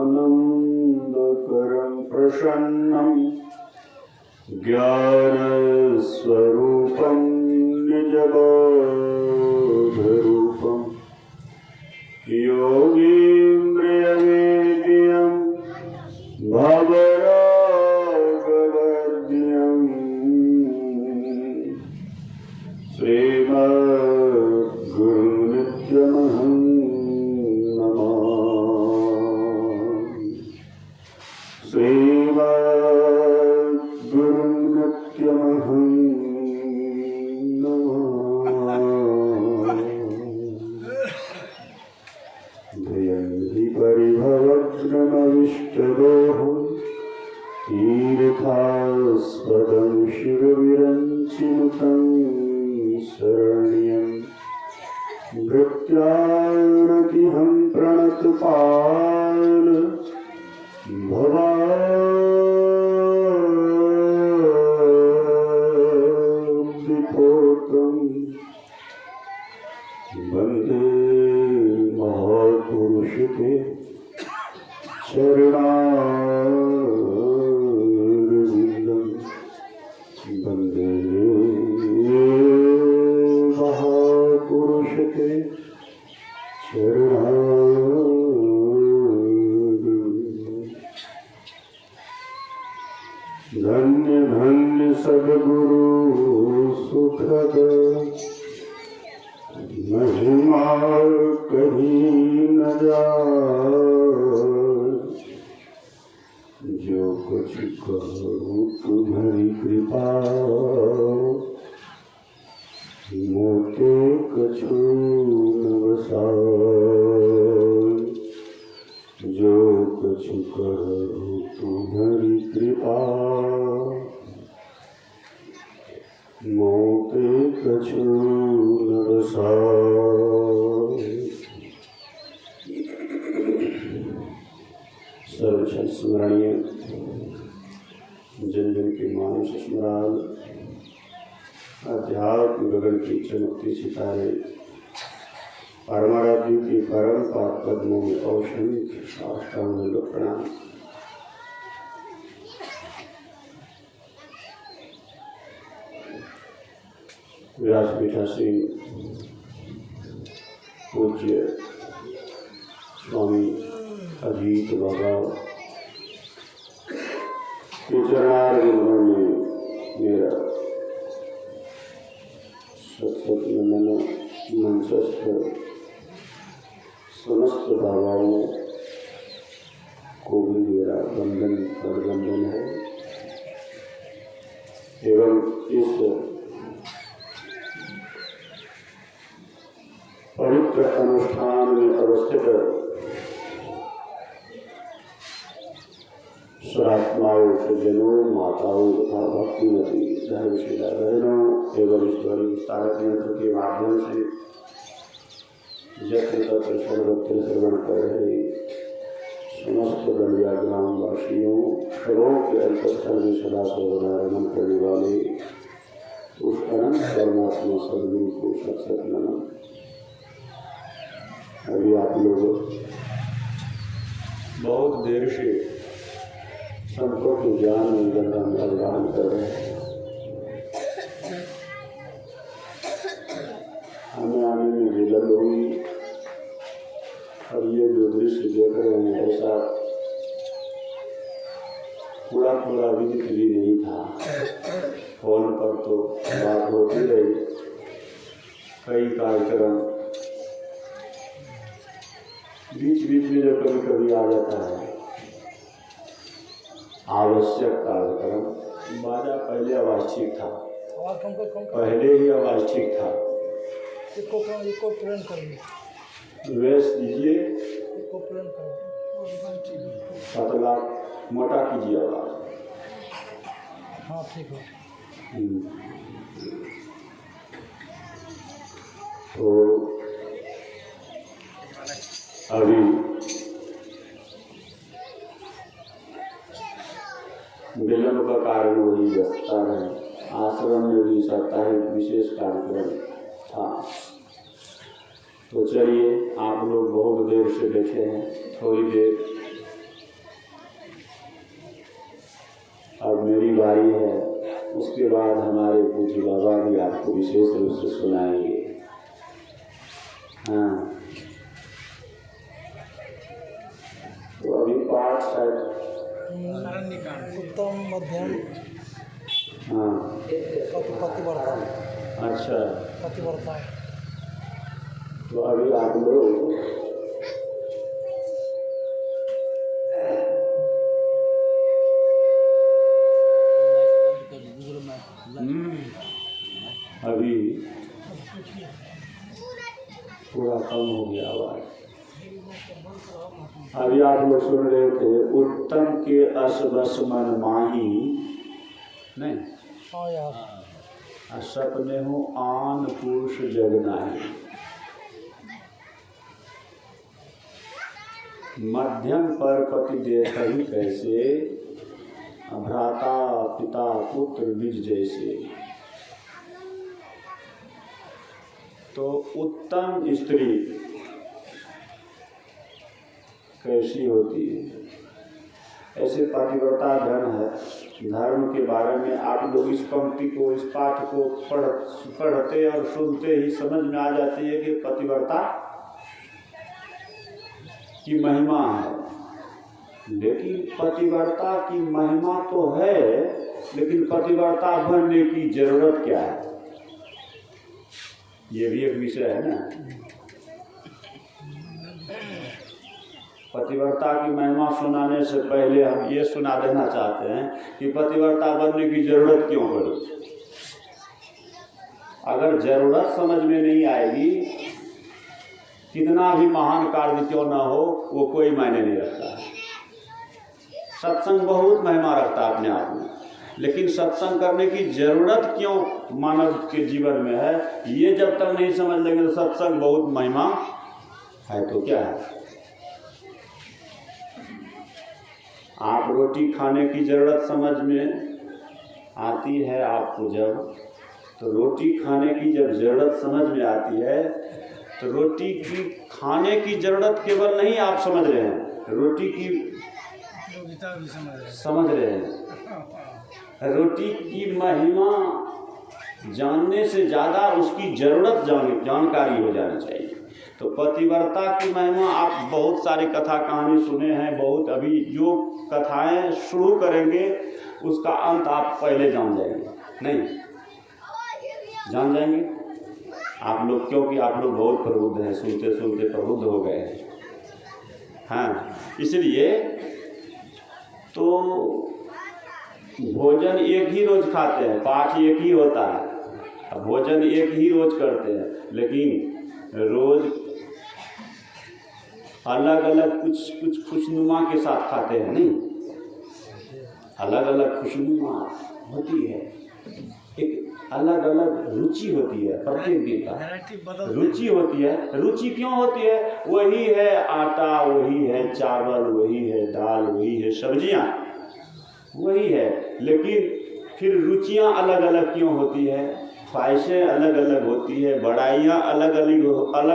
आनंदकरं प्रसन्नं ज्ञानस्वरूपं निजबोधरूपं योगीन्द्रयवेद्यं भवरागवर्द्यं श्रीमद्गुरुनित्यमहं नमामि। श्रीमद्गुरुनित्यमहं नमामि। ध्ययन्ति परिभवग्नमविष्टदोः तीर्थास्पदं शिरविरञ्चिनुतं शरण्यं भृत्यानतिहं प्रणतपाल भवाब्धिपोतं वन्दे महापुरुषते चरणारविन्दं वन्दे महापुरुषते चरणारविन्दं। धन्य धन्य सद्गुरु सुखद महिमा कहीं न जाए, जो कुछ करूं तुम्हारी कृपा मोते कछु न बसाए। जो कुछ करूं तुम्हारी कृपा मोते कछु न बसाए। सर्वक्षण स्मरणीय जन जन के मानस स्मरण अध्यात्म गगन की चमकती सितारे परमाराध्य की परम पाद पद्मों में औषधि साष्टांग प्रणाम। व्यासपीठासीन पूज्य स्वामी अजीत बाबा के चरणारविंदों में मेरा सत्सत नमन मंचस्थ समस्त बाबाओं को भी मेरा वंदन और वंदन है एवं इस पवित्र अनुष्ठान में अवस्थित स्वात्माओं सज्जनों माताओं तथा भक्तिमती धर्मशिला बहनों एवं ईश्वरी तारक मंत्र के माध्यम से यत्र तत्र सर्वत्र श्रवण कर रहे समस्त गंडिया ग्रामवासियों सबों के अंतस्थल में सदा सर्वदा रमन करने वाले उस अनंत परमात्मा सदगुरु को सत्सत नमन। अभी आप लोग बहुत देर से संतों के ज्ञान में गंगा में अवगाहन कर रहे हैं। हमें आने में विलंब हुई और ये जो दृश्य देख रहे हैं ऐसा पूरा पूरा विदित भी नहीं था। फोन पर तो बात होती रही, कई कार्यक्रम बीच बीच में जो कभी कभी आ जाता है आवश्यक कार्यक्रम। बाजा पहले आवाज ठीक था, पहले ही आवाज ठीक था। इसको प्रेम करिए, वेश दीजिए, पतला मोटा कीजिए आवाज। हाँ ठीक है। तो अभी विलंब का कारण वही व्यस्तता है। आश्रम में भी साप्ताहिक विशेष कार्यक्रम था। तो चलिए, आप लोग बहुत देर से बैठे हैं, थोड़ी देर उसके बाद हमारे पूज्य बाबा भी आपको विशेष रूप से सुनाएंगे। हाँ, तो अभी पाठ है उत्तम मध्यम हाँ पतिव्रता। अच्छा, पतिव्रता तो अभी आप लोग अभी पूरा कम हो गया आवाज। अभी आप लोग सुन रहे थे उत्तम के असबस मन माही नहीं हाँ यार सपने हो आन पुरुष जगनाही। मध्यम पर पति देखहि कैसे भ्राता पिता पुत्र निज जैसे। तो उत्तम स्त्री कैसी होती है? ऐसे पतिव्रता धर्म है। धर्म के बारे में आप लोग इस पंक्ति को, इस पाठ को पढ़ते और सुनते ही समझ में आ जाती है कि पतिव्रता की महिमा है। लेकिन पतिव्रता की महिमा तो है, लेकिन पतिव्रता बनने की जरूरत क्या है, ये भी एक विषय है ना। पतिव्रता की महिमा सुनाने से पहले हम ये सुना देना चाहते हैं कि पतिव्रता बनने की जरूरत क्यों पड़ी। अगर जरूरत समझ में नहीं आएगी, कितना भी महान कार्य क्यों ना हो, वो कोई मायने नहीं रखता है। सत्संग बहुत महिमा रखता है अपने आप में, लेकिन सत्संग करने की जरूरत क्यों मानव के जीवन में है, ये जब तक नहीं समझ लेंगे तो सत्संग बहुत महिमा है तो क्या है। आप रोटी खाने की जरूरत समझ में आती है आपको जब, तो रोटी खाने की जब जरूरत समझ में आती है, तो रोटी की खाने की जरूरत केवल नहीं आप समझ रहे हैं, रोटी की समझ रहे हैं। रोटी की महिमा जानने से ज़्यादा उसकी जरूरत जानकारी हो जानी चाहिए। तो पतिव्रता की महिमा आप बहुत सारी कथा कहानी सुने हैं, बहुत अभी जो कथाएं शुरू करेंगे उसका अंत आप पहले जान जाएंगे, नहीं जान जाएंगे आप लोग, क्योंकि आप लोग बहुत प्रबुद्ध हैं, सुनते सुनते प्रबुद्ध हो गए हैं। हाँ, इसलिए तो भोजन एक ही रोज खाते हैं, पाठ एक ही होता है, भोजन एक ही रोज करते हैं, लेकिन रोज अलग अलग कुछ खुशनुमा के साथ खाते हैं, नहीं अलग अलग खुशनुमा होती है, एक अलग अलग रुचि होती है, प्रत्येक दिन का रुचि होती है। रुचि क्यों होती है? वही है आटा, वही है चावल, वही है दाल, वही है सब्जियां, वही है, लेकिन फिर रुचियां अलग अलग क्यों होती है? ख्वाहिशें अलग अलग होती है, बड़ाइयाँ अलग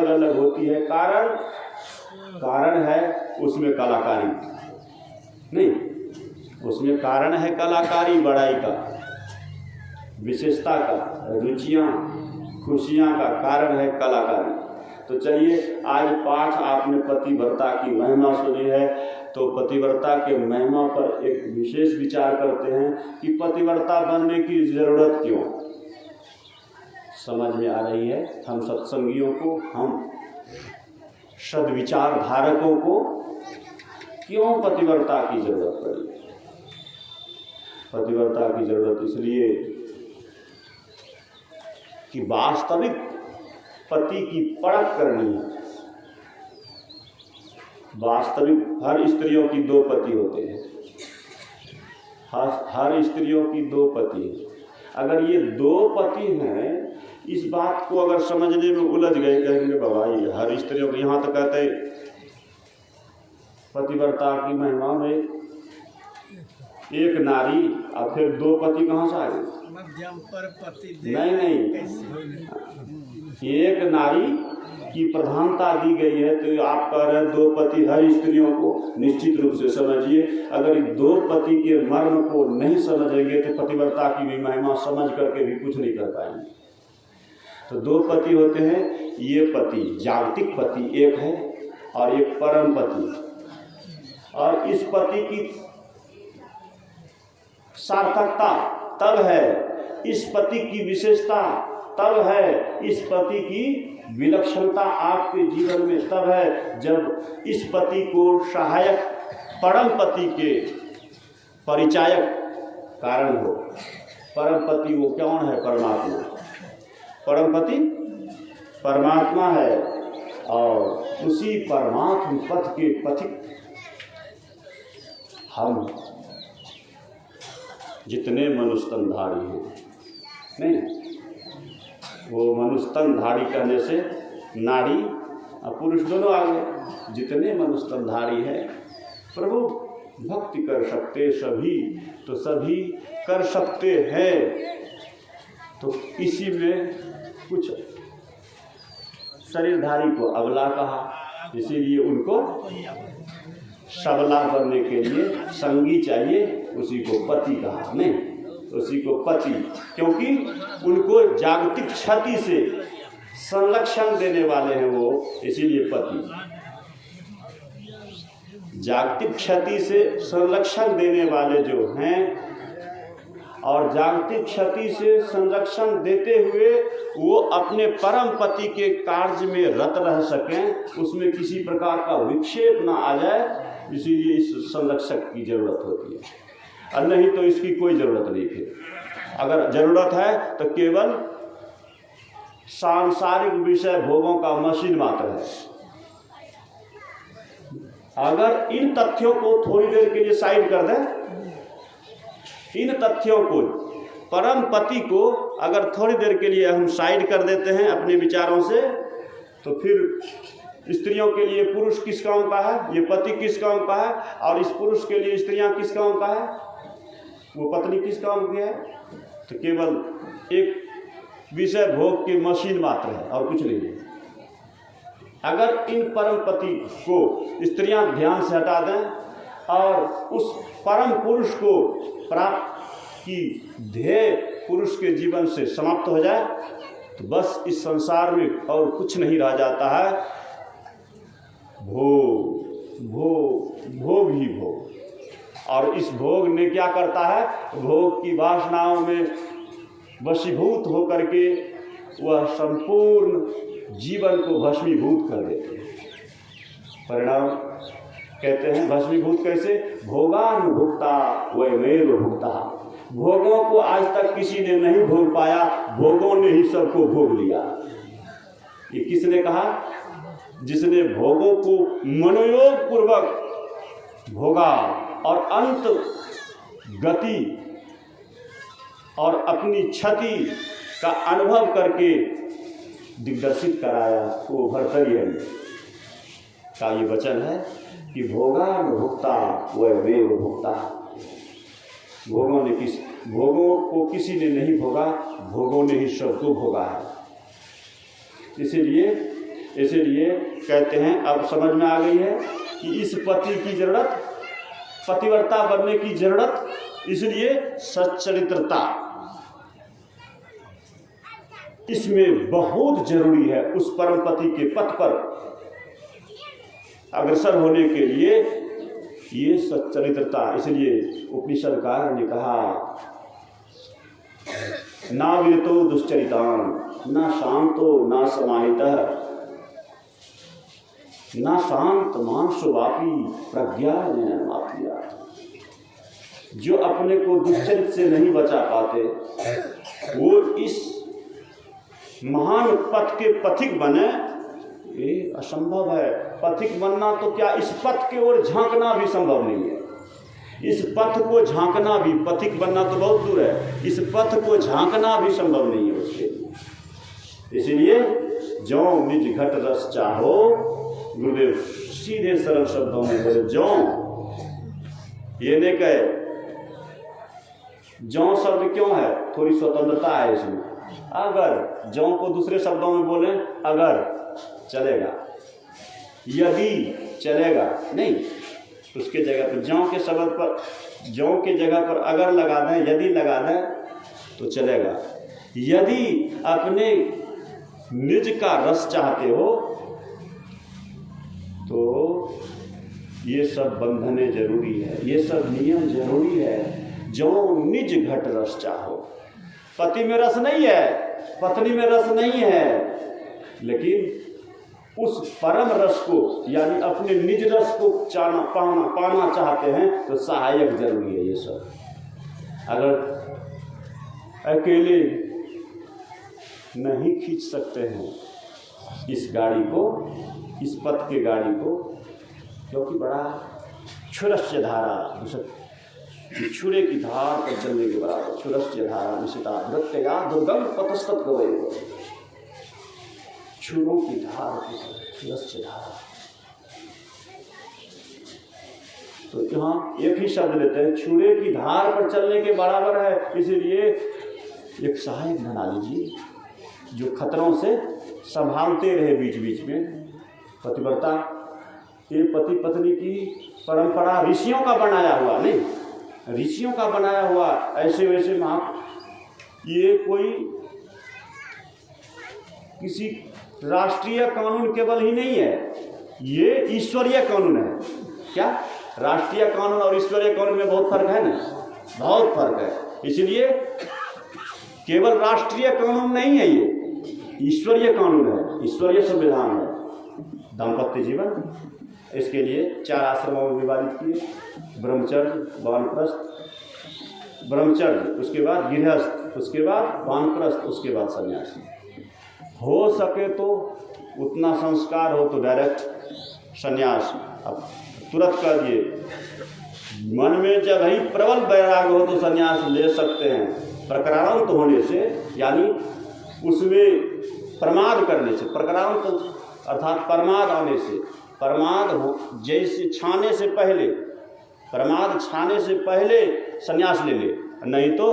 अलग होती है। कारण है उसमें कलाकारी, नहीं उसमें कारण है कलाकारी, बड़ाई का, विशेषता का, रुचियाँ खुशियाँ का कारण है कलाकारी। तो चलिए आज पाठ आपने पतिव्रता की महिमा सुनी है, तो पतिव्रता के महिमा पर एक विशेष विचार करते हैं कि पतिव्रता बनने की जरूरत क्यों समझ में आ रही है। हम सत्संगियों को, हम सद्विचार धारकों को क्यों पतिव्रता की जरूरत पड़ी? पतिव्रता की जरूरत इसलिए कि वास्तविक पति की परख करनी है। वास्तविक हर स्त्रियों की दो पति होते हैं, हर स्त्रियों की दो पति हैं। अगर ये दो पति हैं, इस बात को अगर समझने में उलझ गए, कहेंगे बाबा ये हर स्त्रियों को, यहाँ तो कहते हैं पतिव्रता की महिमा में एक नारी और फिर दो पति कहाँ से आ गए? मध्यम पर पति नहीं, एक नारी की प्रधानता दी गई है, तो आप कह रहे हैं दो पति हर स्त्रियों को। निश्चित रूप से समझिए, अगर दो पति के मर्म को नहीं समझेंगे तो पतिव्रता की भी महिमा समझ करके भी कुछ नहीं कर पाएंगे। तो दो पति होते हैं, ये पति जागतिक पति एक है और एक परम पति। और इस पति की सार्थकता तब है, इस पति की विशेषता तब है, इस पति की विलक्षणता आपके जीवन में तब है जब इस पति को सहायक परम पति के परिचायक कारण हो। परम पति वो कौन है? परमात्मा। परम पति परमात्मा है और उसी परमात्म पथ के पथिक हम जितने मनुस्तनधारी हैं, नहीं, वो मनुस्तनधारी कहने से नारी और पुरुष दोनों आ गए। जितने मनुस्तनधारी हैं, प्रभु भक्ति कर सकते सभी, तो सभी कर सकते हैं। तो इसी में कुछ शरीरधारी को अबला कहा, इसीलिए उनको सबला करने के लिए संगी चाहिए, उसी को पति कहा। नहीं, उसी को पति, क्योंकि उनको जागतिक क्षति से संरक्षण देने वाले हैं वो, इसीलिए पति। जागतिक क्षति से संरक्षण देने वाले जो हैं, और जागतिक क्षति से संरक्षण देते हुए वो अपने परम पति के कार्य में रत रह सकें, उसमें किसी प्रकार का विक्षेप ना आ जाए, इसीलिए इस संरक्षक की जरूरत होती है। और नहीं तो इसकी कोई ज़रूरत नहीं। फिर अगर ज़रूरत है तो केवल सांसारिक विषय भोगों का मशीन मात्र है। अगर इन तथ्यों को थोड़ी देर के लिए साइड कर दें, इन तथ्यों को, परम पति को अगर थोड़ी देर के लिए हम साइड कर देते हैं अपने विचारों से, तो फिर स्त्रियों के लिए पुरुष किस काम का है, ये पति किस काम का है, और इस पुरुष के लिए स्त्रियां किस काम का है, वो पत्नी किस काम की है। तो केवल एक विषय भोग की मशीन मात्र है और कुछ नहीं है। अगर इन परम पति को स्त्रियां ध्यान से हटा दें और उस परम पुरुष को प्राप्त की ध्येय पुरुष के जीवन से समाप्त हो जाए, तो बस इस संसार में और कुछ नहीं रह जाता है। भोग भोग भोग ही भोग। और इस भोग ने क्या करता है, भोग की वासनाओं में वशीभूत होकर के वह संपूर्ण जीवन को भस्मीभूत कर देते हैं। परिणाम कहते हैं भस्मीभूत कैसे, भोगानुभुक्ता वयमेव भुक्ता। भोगों को आज तक किसी ने नहीं भोग पाया, भोगों ने ही सबको भोग लिया। ये किसने कहा, जिसने भोगों को मनोयोग पूर्वक भोगा और अंत गति और अपनी क्षति का अनुभव करके दिग्दर्शित कराया, वो भर्तृहरि का ये वचन है कि भोगानुभुक्ता वयमेव भुक्ता। भोगों को किसी ने नहीं भोगा, भोगों ने ही सबको भोगा है। इसीलिए कहते हैं, अब समझ में आ गई है कि इस पति की जरूरत, पतिव्रता बनने की जरूरत, इसलिए सच्चरित्रता इसमें बहुत जरूरी है। उस परम पति के पथ पर अग्रसर होने के लिए ये सच्चरित्रता, इसलिए उपनिषदकार ने कहा, ना विरतो दुश्चरितान, ना शांतो ना समाहितः, ना शांत मांसवापी प्रज्ञा ने मापिया। जो अपने को दुश्चरित से नहीं बचा पाते, वो इस महान पथ के पथिक बने, ये असंभव है। पथिक बनना तो क्या, इस पथ की ओर झांकना भी संभव नहीं है। इस पथ को झांकना भी, पथिक बनना तो बहुत दूर है, इस पथ को झांकना भी संभव नहीं है उसके लिए। इसलिए जो निज घट रस चाहो, गुरुदेव सीधे सरल शब्दों में बोले, जो ये नहीं कहे जौ शब्द क्यों है? थोड़ी स्वतंत्रता है इसमें। अगर जौ को दूसरे शब्दों में बोले अगर चलेगा, यदि चलेगा नहीं, उसके जगह पर जौ के शब्द पर, जौ के जगह पर अगर लगा दें, यदि लगा दें तो चलेगा। यदि अपने निज का रस चाहते हो तो ये सब बंधने जरूरी है, ये सब नियम जरूरी है। जो निज घट रस चाहो, पति में रस नहीं है, पत्नी में रस नहीं है, लेकिन उस परम रस को यानी अपने निज रस को पाना चाहते हैं तो सहायक जरूरी है। ये सब अगर अकेले नहीं खींच सकते हैं इस गाड़ी को, इस पथ के गाड़ी को, क्योंकि बड़ा क्षुरस्य धारा, छुरे की धार पर चलने के बराबर, क्षुरस्य धारा निशिता नृत्या दुर्गम पतस्तत गवै, छुरों की धार की क्षुरस्य धारा। तो यहाँ एक ही शब्द लेते हैं, छुरे की धार पर चलने के बराबर है, इसीलिए एक सहायक बना लीजिए जो खतरों से संभालते रहे बीच बीच में। पतिव्रता ये पति पत्नी की परंपरा ऋषियों का बनाया हुआ नहीं, ऋषियों का बनाया हुआ ऐसे वैसे ये कोई किसी राष्ट्रीय कानून केवल ही नहीं है, ये ईश्वरीय कानून है। क्या राष्ट्रीय कानून और ईश्वरीय कानून में बहुत फर्क है ना, बहुत फर्क है। इसलिए केवल राष्ट्रीय कानून नहीं है, ये ईश्वरीय कानून है, ईश्वरीय संविधान है। दाम्पत्य जीवन, इसके लिए 4 आश्रमों में विभाजित किए, ब्रह्मचर्य, वानप्रस्थ, ब्रह्मचर्य, उसके बाद गृहस्थ, उसके बाद वानप्रस्थ, उसके बाद सन्यासी। हो सके तो उतना संस्कार हो तो डायरेक्ट सन्यास। अब तुरंत कर दिए, मन में जब ही प्रबल वैराग हो तो सन्यास ले सकते हैं। प्रक्रांत होने से यानी उसमें प्रमाद करने से, प्रक्रांत अर्थात प्रमाद आने से, प्रमाद हो जैसे छाने से पहले, प्रमाद छाने से पहले सन्यास ले ले, नहीं तो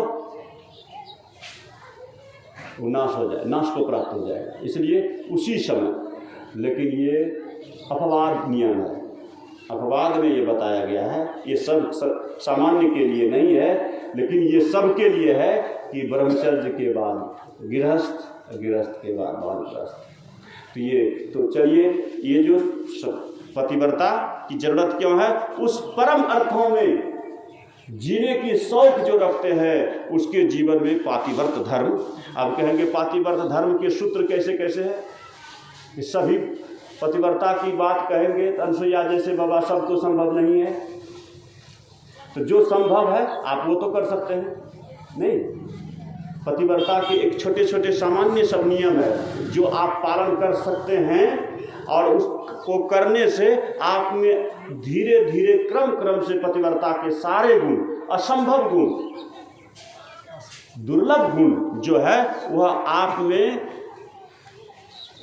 वो नाश हो जाए, नाश को प्राप्त हो जाएगा। इसलिए उसी समय, लेकिन ये अपवाद नियम है, अपवाद में ये बताया गया है, ये सब सामान्य के लिए नहीं है, लेकिन ये सब के लिए है कि ब्रह्मचर्य के बाद गृहस्थ, गृहस्थ के बाद वानप्रस्थ। तो ये तो चलिए, ये जो पतिव्रता की जरूरत क्यों है, उस परम अर्थों में जीने की शौक जो रखते हैं उसके जीवन में पातिव्रत धर्म। अब कहेंगे पातिव्रत धर्म के सूत्र कैसे कैसे है, कि सभी पतिव्रता की बात कहेंगे तो अनसुईया जैसे बाबा सब तो संभव नहीं है, तो जो संभव है आप वो तो कर सकते हैं। नहीं, पतिव्रता के एक छोटे छोटे सामान्य सब नियम है जो आप पालन कर सकते हैं, और उसको करने से आप में धीरे धीरे क्रम से पतिव्रता के सारे गुण, असंभव गुण, दुर्लभ गुण जो है वह आप में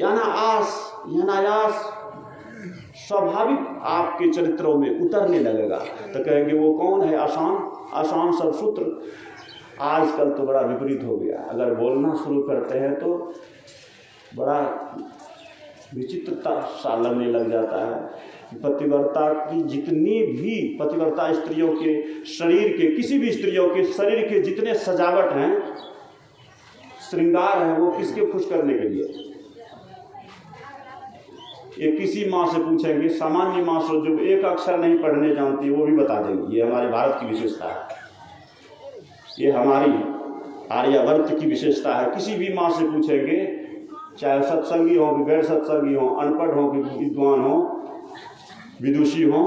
अनायास स्वाभाविक आपके चरित्रों में उतरने लगेगा। तो कहेंगे वो कौन है आसान सब सूत्र। आजकल तो बड़ा विपरीत हो गया, अगर बोलना शुरू करते हैं तो बड़ा विचित्रता सा लगने लग जाता है। पतिव्रता की जितनी भी पतिव्रता स्त्रियों के शरीर के, किसी भी स्त्रियों के शरीर के जितने सजावट हैं, श्रृंगार हैं, वो किसके खुश करने के लिए। ये किसी माँ से पूछेंगे, सामान्य माँ से जो एक अक्षर नहीं पढ़ने जानती वो भी बता देंगी। ये हमारे भारत की विशेषता है, ये हमारी आर्यावर्त की विशेषता है। किसी भी माँ से पूछेंगे, चाहे सत्संगी हो कि गैर सत्संगी हो, अनपढ़ हो कि विद्वान हो, विदुषी हो,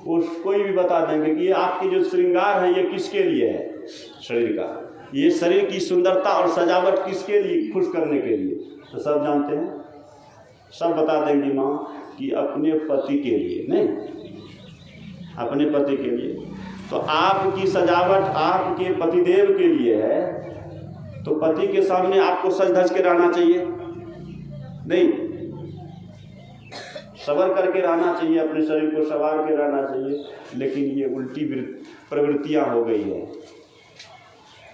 वो कोई भी बता देंगे कि ये आपके जो श्रृंगार है ये किसके लिए है, शरीर का, ये शरीर की सुंदरता और सजावट किसके लिए, खुश करने के लिए। तो सब जानते हैं, सब बता देंगी माँ कि अपने पति के लिए, नहीं अपने पति के लिए। तो आपकी सजावट आपके पतिदेव के लिए है, तो पति के सामने आपको सज धज के रहना चाहिए, नहीं सबर करके रहना चाहिए, अपने शरीर को संवार के रहना चाहिए। लेकिन ये उल्टी प्रवृत्तियां हो गई है,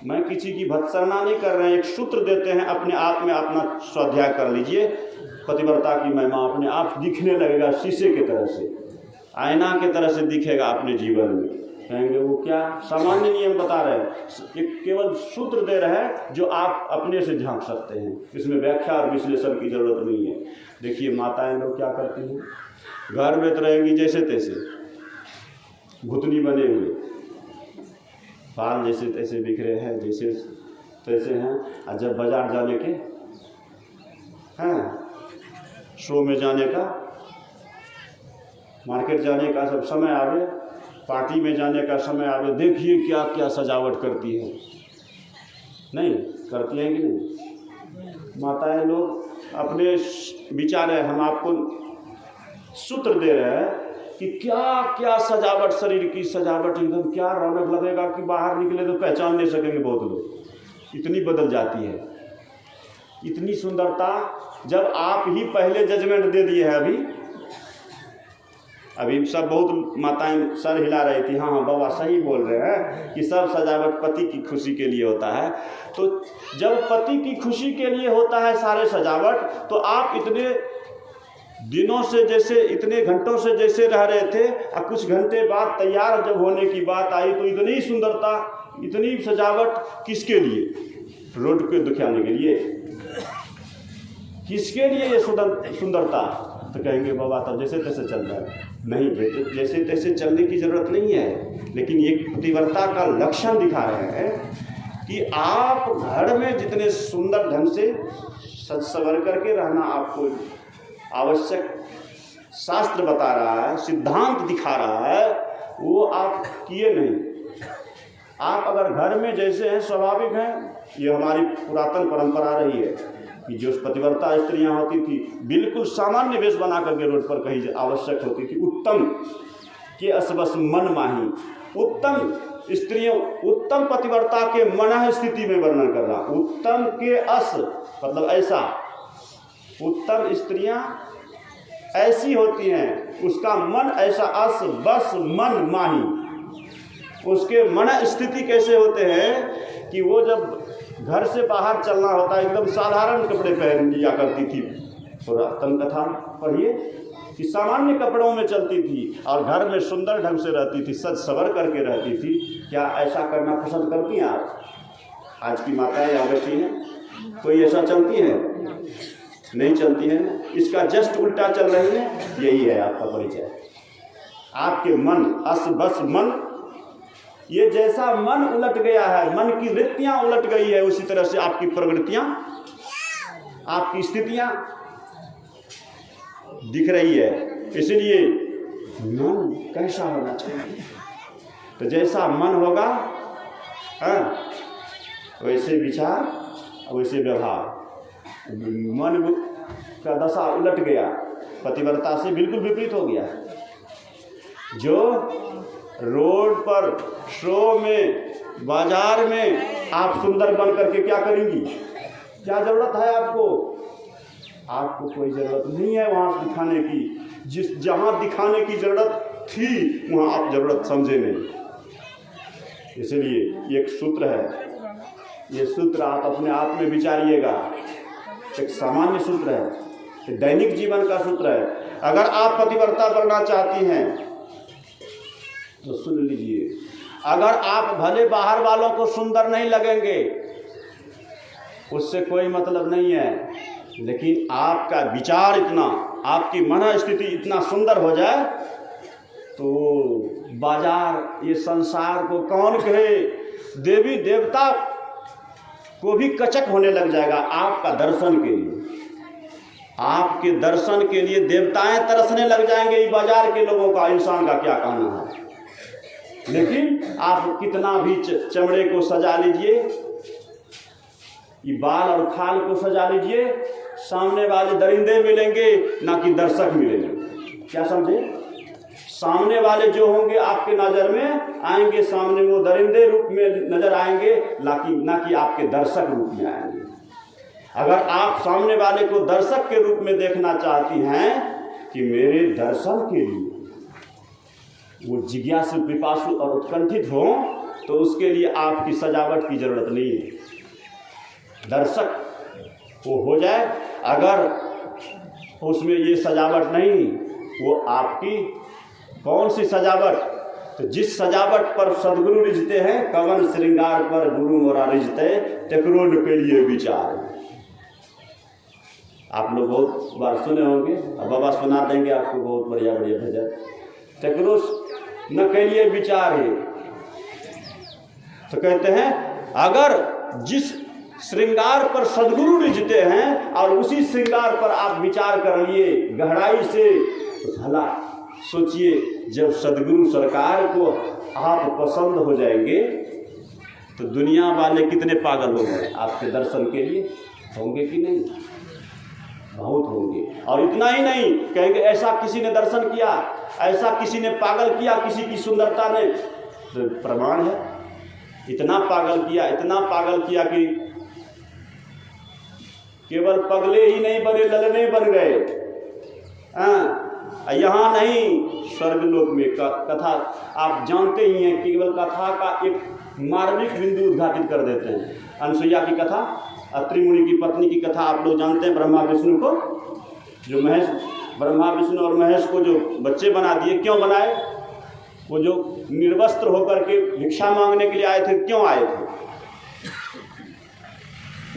मैं किसी की भत्सना नहीं कर रहे हैं, एक सूत्र देते हैं, अपने आप में अपना स्वाध्याय कर लीजिए। पतिव्रता की महिमा अपने आप दिखने लगेगा, शीशे की तरह से, आईना की तरह से दिखेगा अपने जीवन में। कहेंगे वो क्या सामान्य नियम बता रहे हैं, एक केवल सूत्र दे रहे हैं जो आप अपने से झांक सकते हैं, इसमें व्याख्या और विश्लेषण की जरूरत नहीं है। देखिए माताएं लोग क्या करती हैं, घर में तो रहेंगी जैसे तैसे, घुटनी बने हुए, बाल जैसे तैसे बिखरे हैं, जैसे तैसे हैं, और जब बाजार जाने के हैं, शो में जाने का, मार्केट जाने का सब समय आवे, पार्टी में जाने का समय आवे, देखिए क्या क्या सजावट करती है, नहीं करती है कि नहीं? माताएं लोग अपने विचार है, हम आपको सूत्र दे रहे हैं कि क्या क्या सजावट, शरीर की सजावट एकदम क्या रौनक लगेगा कि बाहर निकले तो पहचान नहीं सकेंगे बहुत लोग, इतनी बदल जाती है, इतनी सुंदरता। जब आप ही पहले जजमेंट दे दिए हैं, अभी सब बहुत माताएं सर हिला रही थी, हाँ हाँ बाबा सही बोल रहे हैं कि सब सजावट पति की खुशी के लिए होता है। तो जब पति की खुशी के लिए होता है सारे सजावट, तो आप इतने दिनों से जैसे, इतने घंटों से जैसे रह रहे थे, और कुछ घंटे बाद तैयार जब होने की बात आई तो इतनी सुंदरता, इतनी सजावट किसके लिए? रोड पे दिखाने के लिए, किसके लिए ये सुंदरता? तो कहेंगे बाबा तब जैसे तैसे चल रहा है। नहीं बेटे, जैसे तैसे चलने की जरूरत नहीं है, लेकिन ये पतिव्रता का लक्षण दिखा रहे हैं कि आप घर में जितने सुंदर ढंग से सज संवर करके रहना आपको आवश्यक शास्त्र बता रहा है, सिद्धांत दिखा रहा है, वो आप किए नहीं। आप अगर घर में जैसे हैं स्वाभाविक हैं, ये हमारी पुरातन परंपरा रही है कि जो पतिव्रता स्त्रियां होती थी बिल्कुल सामान्य वेश बना करके रोड पर कहीं आवश्यक होती थी। उत्तम के असबस मन माही, उत्तम स्त्रियों, उत्तम पतिव्रता के मन स्थिति में वर्णन कर रहा। उत्तम के अस मतलब ऐसा, उत्तम स्त्रियां ऐसी होती हैं, उसका मन ऐसा, अस बस मन माही, उसके मन स्थिति कैसे होते हैं कि वो जब घर से बाहर चलना होता है एकदम साधारण कपड़े पहन लिया करती थी। पुरातन कथा पढ़िए कि सामान्य कपड़ों में चलती थी और घर में सुंदर ढंग से रहती थी, सज सवर करके रहती थी। क्या ऐसा करना पसंद करती हैं आप? आज की माताएं यहाँ बैठी हैं, कोई ऐसा चलती है? नहीं चलती है। इसका जस्ट उल्टा चल रही है। यही है आपका परिचय। आपके मन, अस बस मन, ये जैसा मन उलट गया है, मन की वृत्तियां उलट गई है, उसी तरह से आपकी प्रवृत्तियां, आपकी स्थितियां दिख रही है। इसलिए मन कैसा होना चाहिए? तो जैसा मन होगा वैसे विचार, वैसे व्यवहार। मन का दशा उलट गया, पतिव्रता से बिल्कुल विपरीत हो गया। जो रोड पर, शो में, बाजार में आप सुंदर बन करके क्या करेंगी? क्या जरूरत है आपको? आपको कोई जरूरत नहीं है वहाँ दिखाने की। जहाँ दिखाने की जरूरत थी वहाँ आप जरूरत समझे नहीं। इसलिए एक सूत्र है, ये सूत्र आप अपने आप में विचारिएगा। एक सामान्य सूत्र है, दैनिक जीवन का सूत्र है। अगर आप पतिव्रता बनना चाहती हैं तो सुन लीजिए। अगर आप भले बाहर वालों को सुंदर नहीं लगेंगे, उससे कोई मतलब नहीं है, लेकिन आपका विचार इतना, आपकी मन स्थिति इतना सुंदर हो जाए तो बाजार, ये संसार को कौन कहे, देवी देवता को भी कचक होने लग जाएगा आपका दर्शन के लिए। आपके दर्शन के लिए देवताएं तरसने लग जाएंगे। ये बाजार के लोगों का, इंसान का क्या कहना है? लेकिन आप कितना भी चमड़े को सजा लीजिए, ये बाल और खाल को सजा लीजिए, सामने वाले दरिंदे मिलेंगे ना कि दर्शक मिलेंगे। क्या समझे? सामने वाले जो होंगे आपके नज़र में आएंगे, सामने वो दरिंदे रूप में नजर आएंगे, ना कि आपके दर्शक रूप में आएंगे। अगर आप सामने वाले को दर्शक के रूप में देखना चाहती हैं कि मेरे दर्शन के लिए वो जिज्ञासु, पिपासु और उत्कंठित हो, तो उसके लिए आपकी सजावट की जरूरत नहीं है। दर्शक वो हो जाए, अगर उसमें ये सजावट नहीं, वो आपकी कौन सी सजावट? तो जिस सजावट पर सदगुरु रिझते हैं, कवन श्रृंगार पर गुरु मोरा रिझते, तकरो न के लिए विचार। आप लोग बहुत बार सुने होंगे, अब बाबा सुना देंगे आपको बहुत बढ़िया बढ़िया भजन। तकरो न के लिए विचार है, तो कहते हैं अगर जिस श्रृंगार पर सदगुरु रिझते हैं और उसी श्रृंगार पर आप विचार कर लिए गहराई से, तो भला सोचिए, जब सदगुरु सरकार को आप पसंद हो जाएंगे तो दुनिया वाले कितने पागल होंगे आपके दर्शन के लिए, होंगे कि नहीं? बहुत होंगे। और इतना ही नहीं, कहेंगे ऐसा किसी ने दर्शन किया, ऐसा किसी ने पागल किया किसी की सुंदरता ने, तो प्रमाण है इतना पागल किया कि केवल पगले ही नहीं बने, ललने बन गए। यहाँ नहीं, स्वर्गलोक में कथा आप जानते ही हैं, केवल कथा का एक मार्मिक बिंदु उद्घाटित कर देते हैं। अनसुईया की कथा, अत्रि मुनि की पत्नी की कथा आप लोग जानते हैं। ब्रह्मा विष्णु को जो ब्रह्मा विष्णु और महेश को जो बच्चे बना दिए, क्यों बनाए? वो जो निर्वस्त्र होकर के भिक्षा मांगने के लिए आए थे, क्यों आए थे?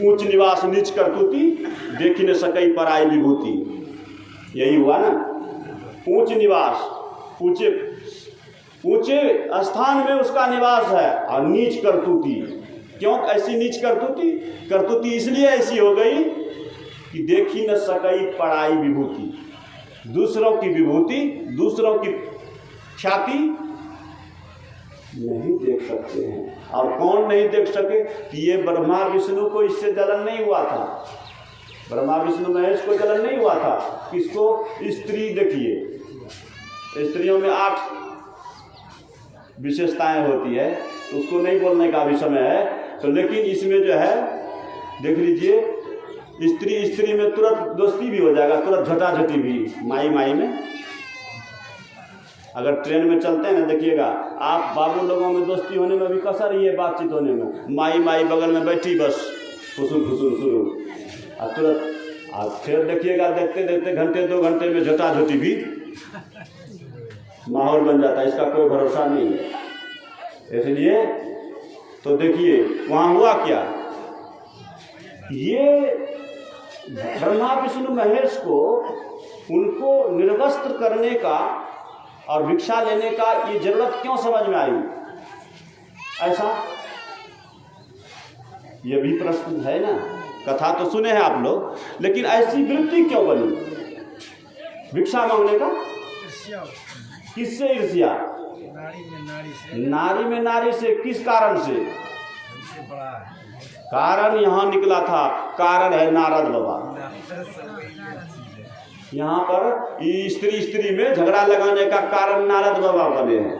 ऊंच निवास नीच करतूती, देखी न सकई पराई विभूति, यही हुआ ना। ऊंच निवास, ऊंचे स्थान में उसका निवास है, और नीच करतूती, क्यों ऐसी नीच करतूती इसलिए ऐसी हो गई कि देखी न सकई पराई विभूति, दूसरों की विभूति, दूसरों की ख्याति नहीं देख सकते हैं। और कौन नहीं देख सके? कि ये ब्रह्मा विष्णु को इससे जलन नहीं हुआ था, ब्रह्मा विष्णु महेश को जलन नहीं हुआ था। किसको? स्त्री। देखिए स्त्रियों में 8 विशेषताएं होती है, तो उसको नहीं बोलने का भी समय है, तो लेकिन इसमें जो है देख लीजिए, स्त्री में तुरंत दोस्ती भी हो जाएगा, तुरंत झटाझटी भी, माई में। अगर ट्रेन में चलते हैं ना, देखिएगा आप, बाबू लोगों में दोस्ती होने में भी कसर ही है, बातचीत होने में। माई बगल में बैठी, बस फुसुर शुरू, और तुरंत आप फिर देखिएगा, देखते घंटे 2 घंटे में झटाझटी भी माहौल बन जाता है। इसका कोई भरोसा नहीं है। इसलिए तो देखिए वहाँ हुआ क्या, ये ब्रह्मा विष्णु महेश को, उनको निर्वस्त्र करने का और भिक्षा लेने का ये जरूरत क्यों समझ में आई? ऐसा ये भी प्रश्न है ना। कथा तो सुने हैं आप लोग, लेकिन ऐसी वृत्ति क्यों बनी भिक्षा मांगने का? किससे ईर्ष्या? नारी में नारी से। किस कारण से? कारण यहाँ निकला था, कारण है नारद बाबा। यहाँ पर स्त्री में झगड़ा लगाने का कारण नारद बाबा बने हैं,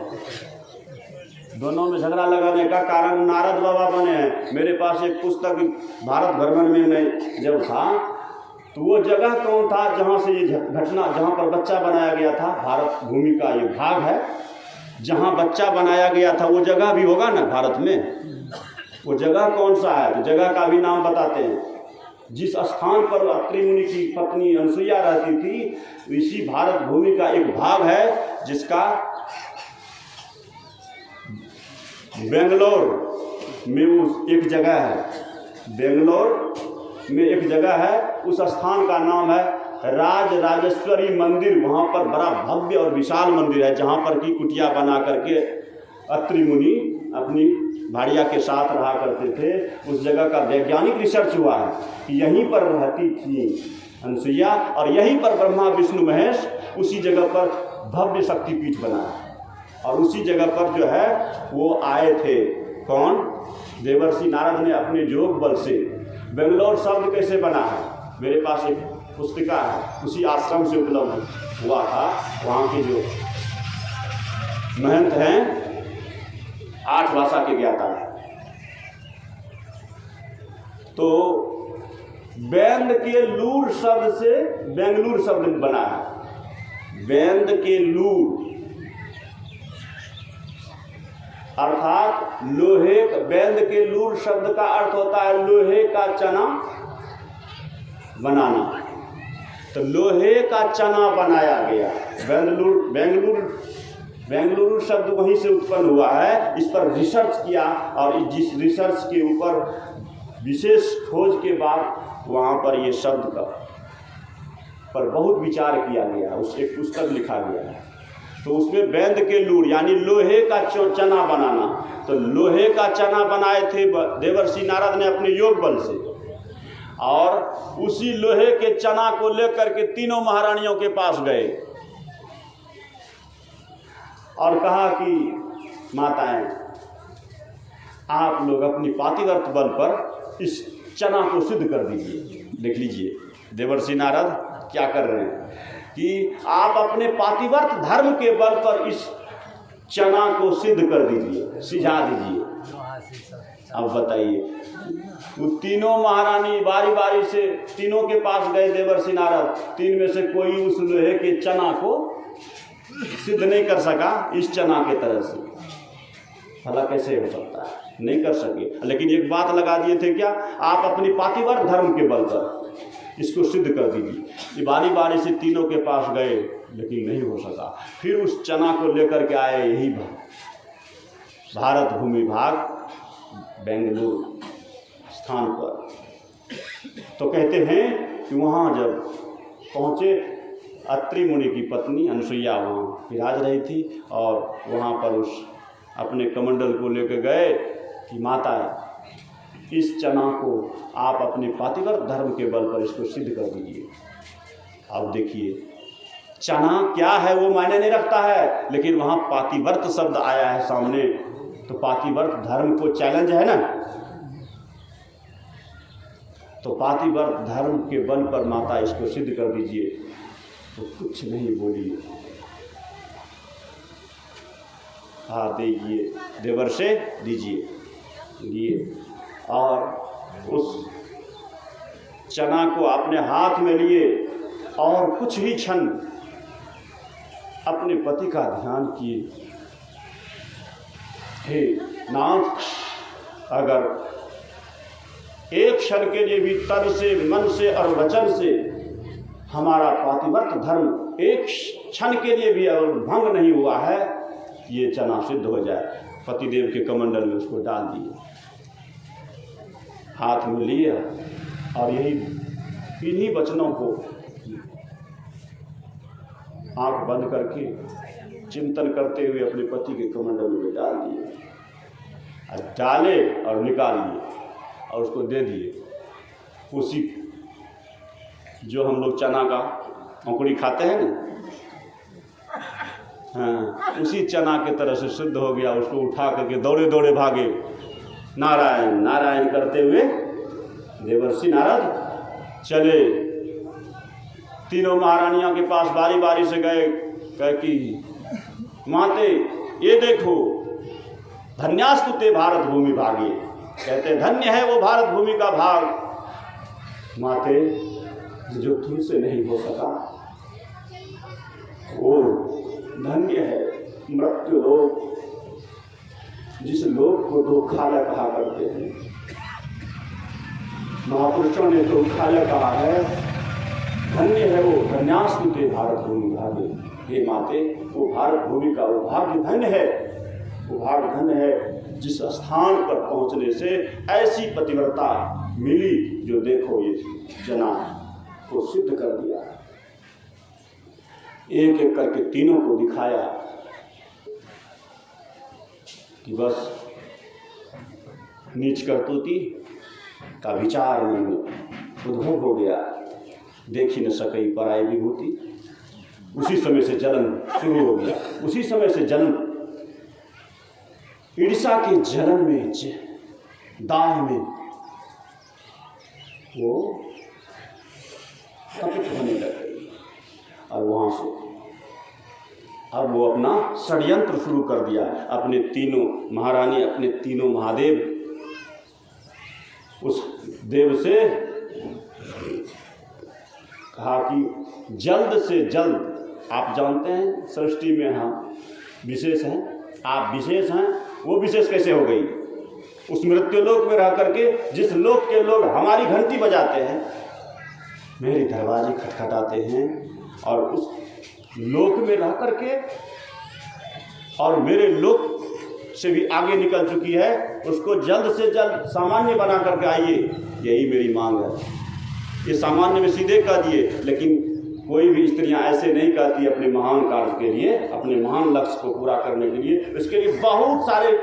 दोनों में झगड़ा लगाने का कारण नारद बाबा बने हैं। मेरे पास एक पुस्तक भारत भ्रमण में मैं जब था, तो वो जगह कौन था जहाँ से ये घटना, जहाँ पर बच्चा बनाया गया था, भारत भूमि का ये भाग है जहाँ बच्चा बनाया गया था, वो जगह भी होगा ना भारत में, वो जगह कौन सा है? तो जगह का भी नाम बताते हैं। जिस स्थान पर अत्रि मुनि की पत्नी अनसुईया रहती थी, इसी भारत भूमि का एक भाग है, जिसका बेंगलोर में एक जगह है, बेंगलोर में एक जगह है, उस स्थान का नाम है राजेश्वरी मंदिर। वहाँ पर बड़ा भव्य और विशाल मंदिर है, जहाँ पर की कुटिया बना करके अत्रि मुनि अपनी भाड़िया के साथ रहा करते थे। उस जगह का वैज्ञानिक रिसर्च हुआ है कि यहीं पर रहती थी अनसुईया, और यहीं पर ब्रह्मा विष्णु महेश उसी जगह पर भव्य शक्तिपीठ बना है। और उसी जगह पर जो है वो आए थे। कौन? देवर्षि नारद ने अपने योग बल से। बेंगलोर शब्द कैसे बना है? मेरे पास एक पुस्तिका है, उसी आश्रम से उपलब्ध हुआ था। वहाँ के जो महंत हैं 8 भाषा के ज्ञाता है। तो बेंद के लूर शब्द से बेंगलुरु शब्द बना है। बेंद के लूर अर्थात लोहे, बेंद के लूर शब्द का अर्थ होता है लोहे का चना बनाना। तो लोहे का चना बनाया गया। बेंगलुरु शब्द वहीं से उत्पन्न हुआ है। इस पर रिसर्च किया और जिस रिसर्च के ऊपर विशेष खोज के बाद वहाँ पर ये शब्द का पर बहुत विचार किया गया, उस एक पुस्तक लिखा गया है। तो उसमें बेंद के लूर यानी लोहे का चना बनाना। तो लोहे का चना बनाए थे देवर्षि नारद ने अपने योग बल से, और उसी लोहे के चना को लेकर के तीनों महारानियों के पास गए और कहा कि माताएं, आप लोग अपनी पातिव्रत बल पर इस चना को सिद्ध कर दीजिए। देख लीजिए देवर्षि नारद क्या कर रहे हैं कि आप अपने पातिव्रत धर्म के बल पर इस चना को सिद्ध कर दीजिए, सिझा दीजिए। अब बताइए, वो तीनों महारानी बारी बारी से तीनों के पास गए देवर्षि नारद। तीन में से कोई उस लोहे के चना को सिद्ध नहीं कर सका इस चना के तरह से। भला कैसे हो सकता है? नहीं कर सके। लेकिन एक बात लगा दिए थे क्या, आप अपनी पातिव्रत धर्म के बल पर इसको सिद्ध कर दीजिए। ये बारी बारी से तीनों के पास गए लेकिन नहीं हो सका। फिर उस चना को लेकर के आए यही भारत भूमि भाग बेंगलुरु स्थान पर। तो कहते हैं कि वहाँ जब पहुँचे, अत्रि मुनि की पत्नी अनुसुईया वहाँ विराज रही थी और वहाँ पर उस अपने कमंडल को लेकर गए कि माता इस चना को आप अपने पातिव्रत धर्म के बल पर इसको सिद्ध कर दीजिए। अब देखिए चना क्या है वो मायने नहीं रखता है, लेकिन वहाँ पातिव्रत शब्द आया है सामने, तो पातिव्रत धर्म को चैलेंज है ना। तो पातिव्रत धर्म के बल पर माता इसको सिद्ध कर दीजिए। तो कुछ नहीं बोली, हाँ दीजिए देवर्षे दीजिए लिए, और उस चना को अपने हाथ में लिए और कुछ ही क्षण अपने पति का ध्यान किए। हे नाथ, अगर एक क्षण के लिए भी तन से, मन से और वचन से हमारा पातिव्रत धर्म एक क्षण के लिए भी अगर भंग नहीं हुआ है, ये चना सिद्ध हो जाए। पतिदेव के कमंडल में उसको डाल दिए, हाथ में लिए और यही इन्हीं वचनों को आंख बंद करके चिंतन करते हुए अपने पति के कमंडल में डाल दिए, डाले और निकाल लिए और उसको दे दिए। उसी जो हम लोग चना का अंकुरी खाते हैं ना, हाँ, उसी चना के तरह से सिद्ध हो गया। उसको उठा करके दौड़े दौड़े भागे, नारायण नारायण करते हुए देवर्षि नारद चले। तीनों महारानियों के पास बारी बारी से गए, कह कि माते ये देखो, धन्यास्तु ते भारत भूमि भागी। कहते धन्य है वो भारत भूमि का भाग माते, जो तुमसे नहीं हो सका। वो धन्य है मृत्यु लोक, जिस लोक को दुखालय कहा करते हैं। महापुरुषों ने दुखालय कहा है, धन्य है वो धन्यास्तु ते भारत भूमि भागे। हे माते, वो भारत भूमि का वो भाग्य धन्य है, वो भाग्य धन्य है जिस स्थान पर पहुंचने से ऐसी पतिव्रता मिली, जो देखो ये जना को सिद्ध कर दिया। एक एक करके तीनों को दिखाया कि बस नीच करतूती का विचार मन में उद्भव हो गया, देख ही न सकई पराई विभूति। उसी समय से जलन शुरू हो गया, उसी समय से जलन, ईर्षा के जलन में, दाह में वो तपित होने लग गई। और वहां से अब वो अपना षड्यंत्र शुरू कर दिया। अपने तीनों महारानी, अपने तीनों महादेव, उस देव से कहा कि जल्द से जल्द, आप जानते हैं सृष्टि में हम विशेष हैं, आप विशेष हैं, वो विशेष कैसे हो गई? उस मृत्यु लोक में रह करके जिस लोक के लोग हमारी घंटी बजाते हैं, मेरे दरवाजे खटखटाते हैं, और उस लोक में रह करके और मेरे लोक से भी आगे निकल चुकी है, उसको जल्द से जल्द सामान्य बना करके आइए, यही मेरी मांग है। ये सामान्य में सीधे कह दिए, लेकिन कोई भी स्त्रियां ऐसे नहीं कहती अपने महान कार्य के लिए, अपने महान लक्ष्य को पूरा करने के लिए। इसके लिए बहुत सारे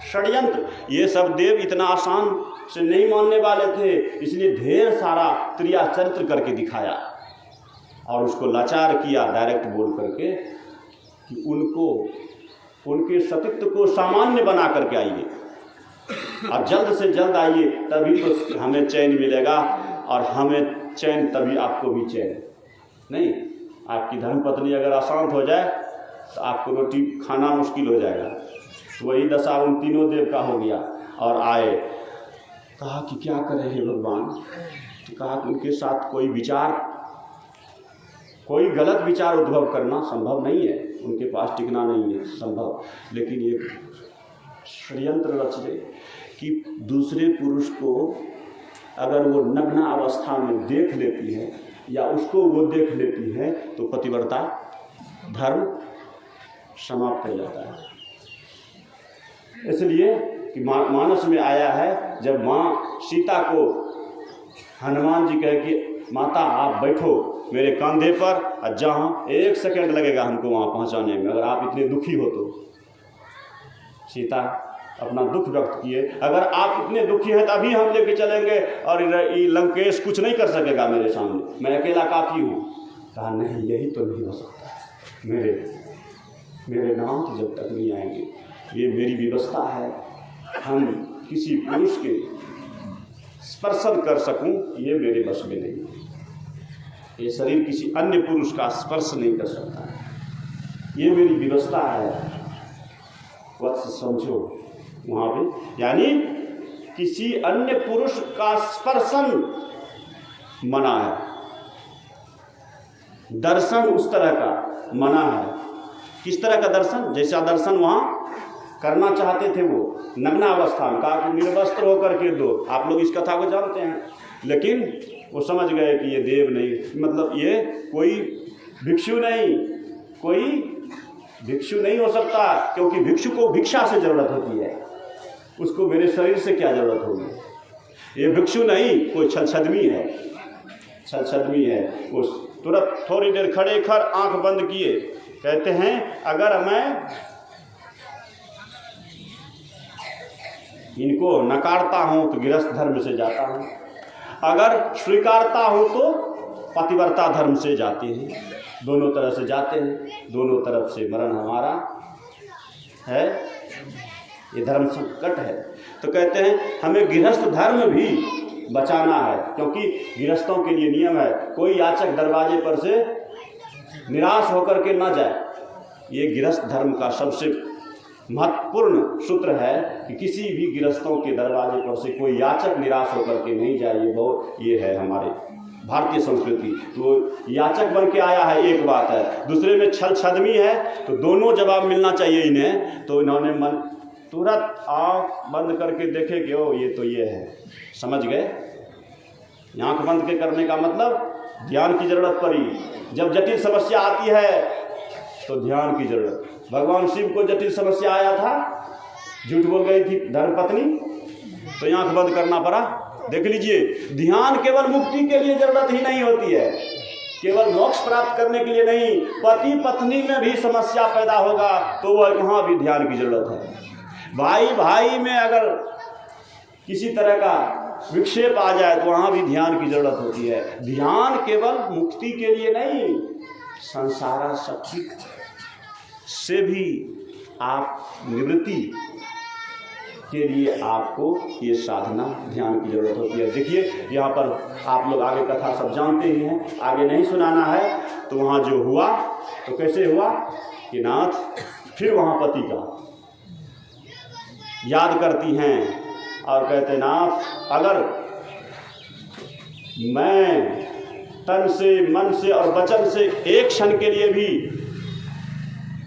षड्यंत्र, ये सब देव इतना आसान से नहीं मानने वाले थे, इसलिए ढेर सारा क्रिया चरित्र करके दिखाया और उसको लाचार किया डायरेक्ट बोल करके कि उनको, उनके सतीत्व को सामान्य बना करके आइए और जल्द से जल्द आइए, तभी तो हमें चैन मिलेगा, और हमें चैन तभी आपको भी चैन। नहीं, आपकी धर्मपत्नी अगर अशांत हो जाए तो आपको रोटी खाना मुश्किल हो जाएगा। तो वही दशा उन तीनों देव का हो गया। और आए, कहा कि क्या करें हे भगवान? तो कहा कि उनके साथ कोई विचार, कोई गलत विचार उद्भव करना संभव नहीं है, उनके पास टिकना नहीं है संभव, लेकिन ये षड्यंत्र रच दे कि दूसरे पुरुष को अगर वो नग्न अवस्था में देख लेती है या उसको वो देख लेती है तो पतिव्रता धर्म समाप्त हो जाता है। इसलिए कि मानस में आया है, जब माँ सीता को हनुमान जी कहे कि माता आप बैठो मेरे कंधे पर, और जहाँ 1 सेकंड लगेगा हमको वहाँ पहुँचाने में, अगर आप इतने दुखी हो तो। सीता अपना दुख व्यक्त किए, अगर आप इतने दुखी हैं तभी हम लेके चलेंगे, और ये लंकेश कुछ नहीं कर सकेगा मेरे सामने, मैं अकेला काफ़ी हूँ। कहा नहीं, यही तो नहीं हो सकता, मेरे नाम तो जब तक नहीं आएंगे, ये मेरी व्यवस्था है, हम किसी पुरुष के स्पर्शन कर सकूं ये मेरे बस में नहीं, ये शरीर किसी अन्य पुरुष का स्पर्श नहीं कर सकता, ये मेरी व्यवस्था है। वत्स समझो वहाँ पे, यानी किसी अन्य पुरुष का स्पर्शन मना है, दर्शन उस तरह का मना है। किस तरह का दर्शन? जैसा दर्शन वहाँ करना चाहते थे वो नग्नावस्था में, कहा कि निर्वस्त्र होकर के दो। आप लोग इस कथा को जानते हैं, लेकिन वो समझ गए कि ये देव नहीं, मतलब ये कोई भिक्षु नहीं हो सकता, क्योंकि भिक्षु को भिक्षा से जरूरत होती है, उसको मेरे शरीर से क्या जरूरत होगी। ये भिक्षु नहीं, कोई छलछदमी है। वो तुरंत थोड़ी देर खड़े खड़ आंख बंद किए, कहते हैं अगर मैं इनको नकारता हूँ तो गृहस्थ धर्म से जाता हूँ, अगर स्वीकारता हूँ तो पतिव्रता धर्म से जाते हैं, दोनों तरह से जाते हैं, दोनों तरफ से मरण हमारा है, ये धर्म संकट है। तो कहते हैं हमें गृहस्थ धर्म भी बचाना है, क्योंकि गृहस्थों के लिए नियम है कोई याचक दरवाजे पर से निराश होकर के ना जाए। ये गृहस्थ धर्म का सबसे महत्वपूर्ण सूत्र है कि किसी भी गृहस्थों के दरवाजे पर से कोई याचक निराश होकर के नहीं जाए। ये है हमारे भारतीय संस्कृति। तो याचक बन के आया है एक बात है, दूसरे में छल छदमी है, तो दोनों जवाब मिलना चाहिए इन्हें। तो इन्होंने मन तुरंत आँख बंद करके देखे कि ओ ये है, समझ गए। आँख बंद के करने का मतलब ध्यान की जरूरत पड़ी। जब जटिल समस्या आती है तो ध्यान की जरूरत। भगवान शिव को जटिल समस्या आया था, झूठ बोल गई थी धर्मपत्नी, तो आँख बंद करना पड़ा। देख लीजिए, ध्यान केवल मुक्ति के लिए जरूरत ही नहीं होती है, केवल मोक्ष प्राप्त करने के लिए नहीं, पति पत्नी में भी समस्या पैदा होगा तो वहाँ भी ध्यान की जरूरत है। भाई भाई में अगर किसी तरह का विक्षेप आ जाए तो वहाँ भी ध्यान की जरूरत होती है। ध्यान केवल मुक्ति के लिए नहीं, संसार शक्ति से भी आप निवृत्ति के लिए आपको ये साधना ध्यान की जरूरत होती है। देखिए यहाँ पर आप लोग आगे कथा सब जानते ही हैं, आगे नहीं सुनाना है। तो वहाँ जो हुआ तो कैसे हुआ कि नाथ फिर वहाँ पति का याद करती हैं और कहते नाथ अगर मैं तन से मन से और वचन से एक क्षण के लिए भी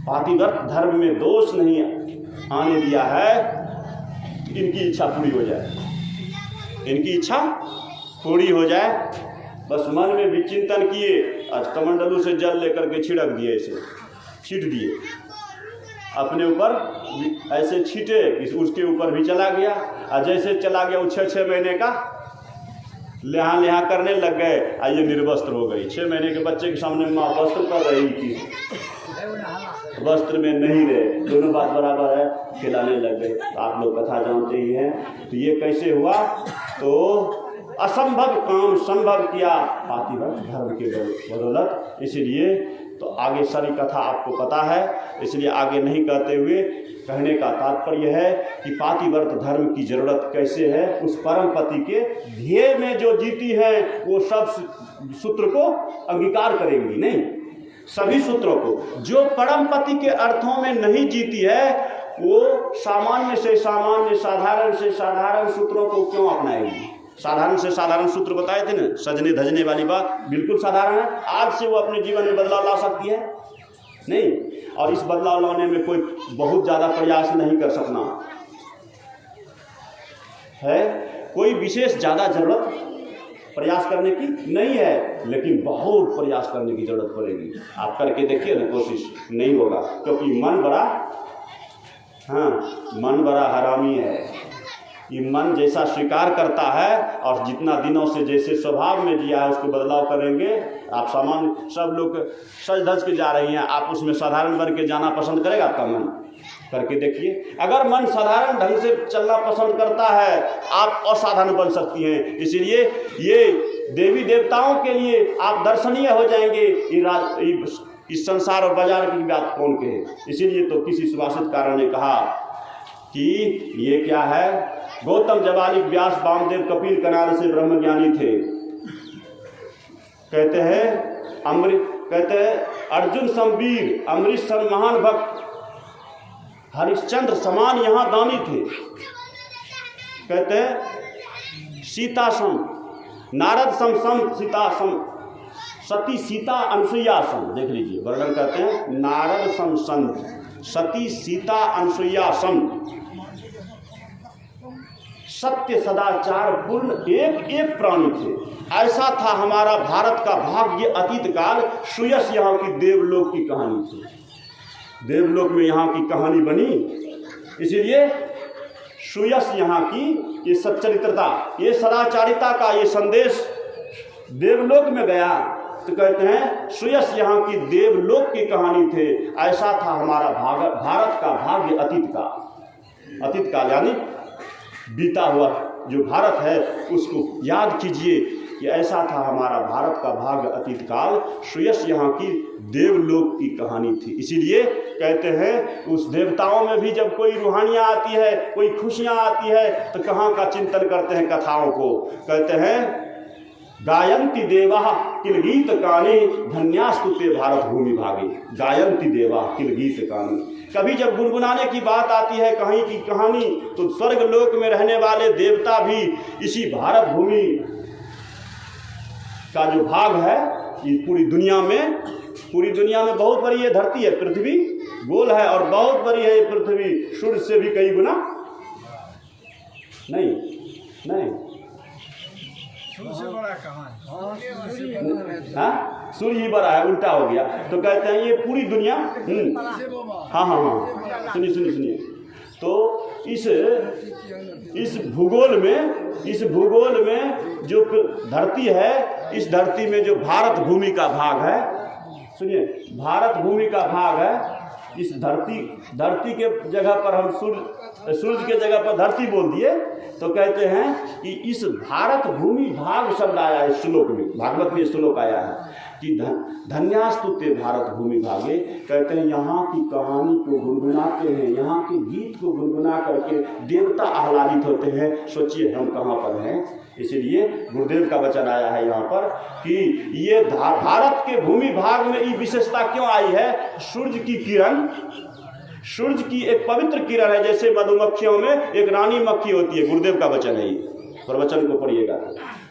पातिव्रत धर्म में दोष नहीं आने दिया है, इनकी इच्छा पूरी हो जाए, इनकी इच्छा पूरी हो जाए। बस मन में विचिंतन किए, आज कमंडलू से जल लेकर के छिड़क दिए, इसे छीट दिए अपने ऊपर, ऐसे छीटे उसके ऊपर भी चला गया। और जैसे चला गया वो 6 महीने का लिहा करने लग गए, और ये निर्वस्त्र हो गई। 6 महीने के बच्चे के सामने माँ वस्त्र कर रही थी, वस्त्र में नहीं रहे, दोनों बात बराबर है, खिलाने लग गए। तो आप लोग कथा जानते ही हैं। तो ये कैसे हुआ? तो असंभव काम संभव किया पातिव्रत धर्म के बदौलत। इसलिए तो आगे सारी कथा आपको पता है, इसलिए आगे नहीं कहते हुए कहने का तात्पर्य है कि पातिव्रत धर्म की जरूरत कैसे है। उस परम पति के ध्येय में जो जीती है वो सब सूत्र को अंगीकार करेंगी, नहीं सभी सूत्रों को। जो परम पति के अर्थों में नहीं जीती है वो सामान्य से सामान्य, साधारण से साधारण सूत्रों को क्यों अपनाएगी? साधारण से साधारण सूत्र बताए थे ना, सजने धजने वाली बात बिल्कुल साधारण है। आज से वो अपने जीवन में बदलाव ला सकती है नहीं, और इस बदलाव लाने में कोई बहुत ज़्यादा प्रयास नहीं कर सकना है, कोई विशेष ज़्यादा जरूरत प्रयास करने की नहीं है, लेकिन बहुत प्रयास करने की जरूरत पड़ेगी। आप करके देखिए ना, कोशिश नहीं होगा, क्योंकि मन बड़ा हरामी है। ये मन जैसा स्वीकार करता है और जितना दिनों से जैसे स्वभाव में जिया है उसको बदलाव करेंगे। आप सामान्य सब लोग सज धज के जा रही हैं, आप उसमें साधारण बन के जाना पसंद करेगा आपका मन? करके देखिए। अगर मन साधारण ढंग से चलना पसंद करता है, आप असाधारण बन सकती हैं। इसलिए ये देवी देवताओं के लिए आप दर्शनीय हो जाएंगे। इस संसार और बाजार की बात कौन कहे? इसीलिए तो किसी सुभाषित कार ने कहा कि ये क्या है, गौतम जवालिक व्यास वामदेव कपिल कनाल से ब्रह्मज्ञानी थे। कहते हैं अर्जुन समवीर, अमरीश सन महान भक्त, हरिश्चंद्र समान यहाँ दानी थे। कहते हैं सीता सम, नारद सम सीता सम, सती सीता अनुसुईया सम। देख लीजिए वर्णन करते हैं, नारद सम संत, सती सीता अनुसुईया सम, सत्य सदाचार पूर्ण एक एक प्राणी थे। ऐसा था हमारा भारत का भाग्य अतीत काल। सुयश यहाँ की देवलोक की कहानी थी, देवलोक में यहाँ की कहानी बनी। इसीलिए सुयश यहाँ की ये सच्चरित्रता, ये सदाचारिता का ये संदेश देवलोक में गया। तो कहते हैं सुयश यहाँ की देवलोक की कहानी थे। ऐसा था हमारा भारत का भाग्य अतीत काल, यानी बीता हुआ जो भारत है उसको याद कीजिए कि ऐसा था हमारा भारत का भाग्य अतीत काल। सुयश यहाँ की देवलोक की कहानी थी। इसीलिए कहते हैं उस देवताओं में भी जब कोई रूहानियाँ आती है, कोई खुशियाँ आती है, तो कहाँ का चिंतन करते हैं कथाओं को। कहते हैं गायन्ति देवा किल गीत कानी, धन्यास्तुते भारत भूमि भागे। गायन्ति देवा किल गीत कानी, कभी जब गुनगुनाने की बात आती है कहीं की कहानी, तो स्वर्ग लोक में रहने वाले देवता भी इसी भारत भूमि का जो भाग है, ये पूरी दुनिया में बहुत बड़ी ये धरती है, पृथ्वी गोल है और बहुत बड़ी है ये पृथ्वी, सूर्य से भी कई गुना नहीं सूर्य ही बड़ा है, उल्टा हो गया। तो कहते हैं ये पूरी दुनिया हाँ सुनिए। तो इस भूगोल में जो धरती है, इस धरती में जो भारत भूमि का भाग है, सुनिए भारत भूमि का भाग है। इस धरती के जगह पर हम सूर्य के जगह पर धरती बोल दिए, तो कहते हैं कि इस भारत भूमि भाग शब्द आया है श्लोक में, भागवत में श्लोक आया है कि धन्यास्तुते भारत भूमि भागे। कहते हैं यहाँ की कहानी को गुनगुनाते हैं, यहाँ के गीत को गुनगुना करके देवता आह्लादित होते हैं। सोचिए हम कहाँ पर हैं। इसीलिए गुरुदेव का वचन आया है यहाँ पर कि ये भारत के भूमि भाग में ये विशेषता क्यों आई है। सूर्य की किरण, सूर्य की एक पवित्र किरण है। जैसे मधुमक्खियों में एक रानी मक्खी होती है, गुरुदेव का वचन है, ये प्रवचन को पढ़िएगा।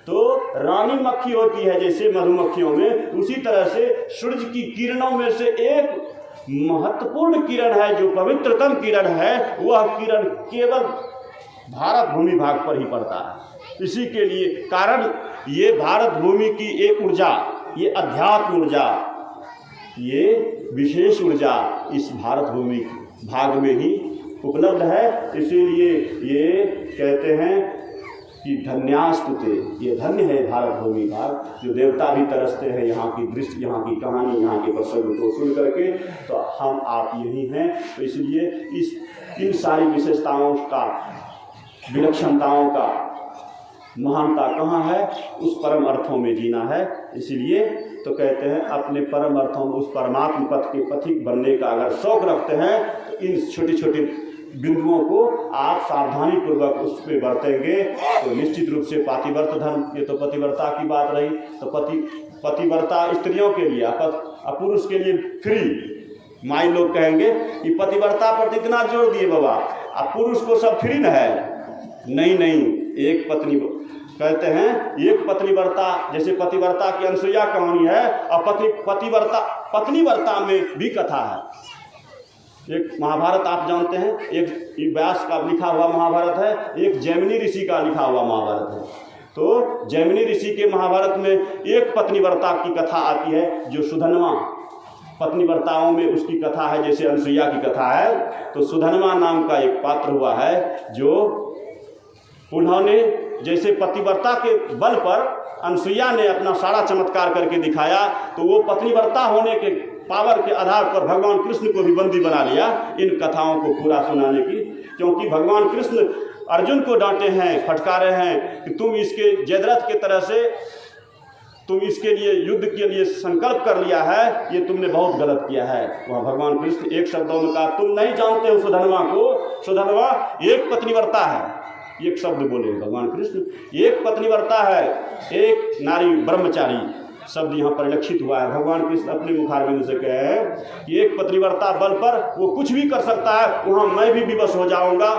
तो रानी मक्खी होती है जैसे मधुमक्खियों में, उसी तरह से सूर्य की किरणों में से एक महत्वपूर्ण किरण है, जो पवित्रतम किरण है, वह किरण केवल भारत भूमि भाग पर ही पड़ता है। इसी के लिए कारण ये भारत भूमि की एक ऊर्जा, ये अध्यात्म ऊर्जा, ये विशेष ऊर्जा इस भारत भूमि भाग में ही उपलब्ध है। इसीलिए ये कहते हैं कि धन्यास्तुते, ये धन्य है भारत भूमि भाग, जो देवता भी तरसते हैं यहाँ की दृश्य, यहाँ की कहानी, यहाँ के प्रसंग को सुन करके। तो हम आप यही हैं। तो इसलिए इन सारी विशेषताओं का, विलक्षणताओं का महानता कहाँ है? उस परम अर्थों में जीना है। इसलिए तो कहते हैं अपने परम अर्थों में उस परमात्म पथ के पथिक बनने का अगर शौक रखते हैं तो इन छोटे छोटे बिंदुओं को आप सावधानी पूर्वक उस पर बरतेंगे तो निश्चित रूप से पातिव्रत धर्म, ये तो पतिव्रता की बात रही, तो पतिव्रता स्त्रियों के लिए, पुरुष के लिए फ्री। माई लोग कहेंगे कि पतिव्रता पर इतना जोर दिए बाबा, अब पुरुष को सब फ्री न है। नहीं, एक पत्नी कहते हैं, एक पत्नीव्रता, जैसे पतिव्रता की अनसुईया कहानी है, और पत्नीव्रता में भी कथा है। एक महाभारत आप जानते हैं, एक व्यास का लिखा हुआ महाभारत है, एक जैमिनी ऋषि का लिखा हुआ महाभारत है। तो जैमिनी ऋषि के महाभारत में एक पत्नीव्रता की कथा आती है, जो सुधन्वा, पत्नीव्रताओं में उसकी कथा है, जैसे अनसुईया की कथा है। तो सुधन्वा नाम का एक पात्र हुआ है, जो उन्होंने जैसे पतिव्रता के बल पर अनसुईया ने अपना सारा चमत्कार करके दिखाया, तो वो पत्नीव्रता होने के पावर के आधार पर भगवान कृष्ण को भी बंदी बना लिया इन कथाओं को पूरा सुनाने की। क्योंकि भगवान कृष्ण अर्जुन को डांटे हैं, फटकारे हैं कि तुम इसके जयद्रथ के तरह से तुम इसके लिए युद्ध के लिए संकल्प कर लिया है, ये तुमने बहुत गलत किया है। वहाँ भगवान कृष्ण एक शब्दों में कहा, तुम नहीं जानते हो सुधन्वा को, सुधन्वा एक पत्नीव्रता है। एक शब्द बोले भगवान कृष्ण, एक पत्नीव्रता है, एक नारी ब्रह्मचारी शब्द यहाँ परिलक्षित हुआ है। भगवान कृष्ण अपने मुखारविंद से कहे कि एक पतिव्रता बल पर वो कुछ भी कर सकता है, वहाँ मैं भी विवश हो जाऊँगा।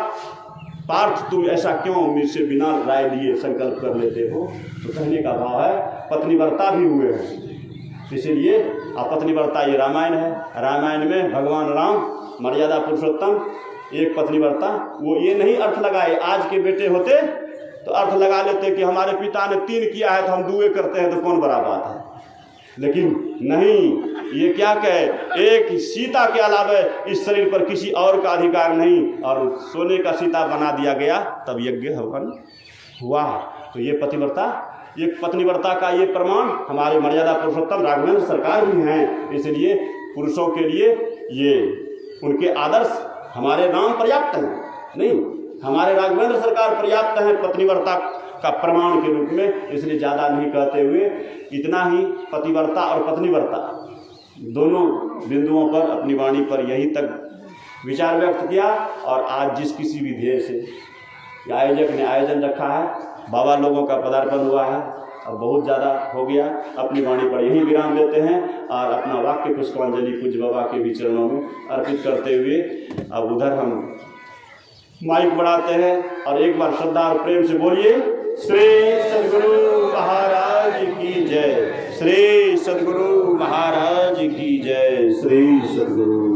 पार्थ तुम ऐसा क्यों मुझसे बिना राय लिए संकल्प कर लेते हो? तो कहने का भाव है पत्नीव्रता भी हुए हैं। इसीलिए पत्नीव्रता ये रामायण है। रामायण में भगवान राम मर्यादा पुरुषोत्तम, एक पत्नीव्रता, वो ये नहीं अर्थ लगाए। आज के बेटे होते तो अर्थ लगा लेते कि हमारे पिता ने 3 किया है तो हम 2 करते हैं, तो कौन बड़ा बात है। लेकिन नहीं, ये क्या कहे, एक सीता के अलावा इस शरीर पर किसी और का अधिकार नहीं, और सोने का सीता बना दिया गया, तब यज्ञ हवन हुआ। तो ये पतिव्रता, एक पत्नीव्रता का ये प्रमाण हमारे मर्यादा पुरुषोत्तम राघवेंद्र सरकार भी हैं। इसलिए पुरुषों के लिए ये उनके आदर्श हमारे नाम पर्याप्त हैं, नहीं, हमारे राघवेंद्र सरकार पर्याप्त हैं पत्नीव्रता का प्रमाण के रूप में। इसलिए ज़्यादा नहीं कहते हुए इतना ही पतिव्रता और पत्नीव्रता दोनों बिंदुओं पर अपनी वाणी पर यही तक विचार व्यक्त किया। और आज जिस किसी भी ध्येय से आयोजक ने आयोजन रखा है, बाबा लोगों का पदार्पण हुआ है, अब बहुत ज़्यादा हो गया, अपनी वाणी पर यही विराम देते हैं और अपना वाक्य पुष्पांजलि पूज्य बाबा के भी चरणों में अर्पित करते हुए अब उधर हम माइक बढ़ाते हैं और एक बार श्रद्धा और प्रेम से बोलिए, श्री सद्गुरु महाराज की जय, श्री सद्गुरु महाराज की जय, श्री सद्गुरु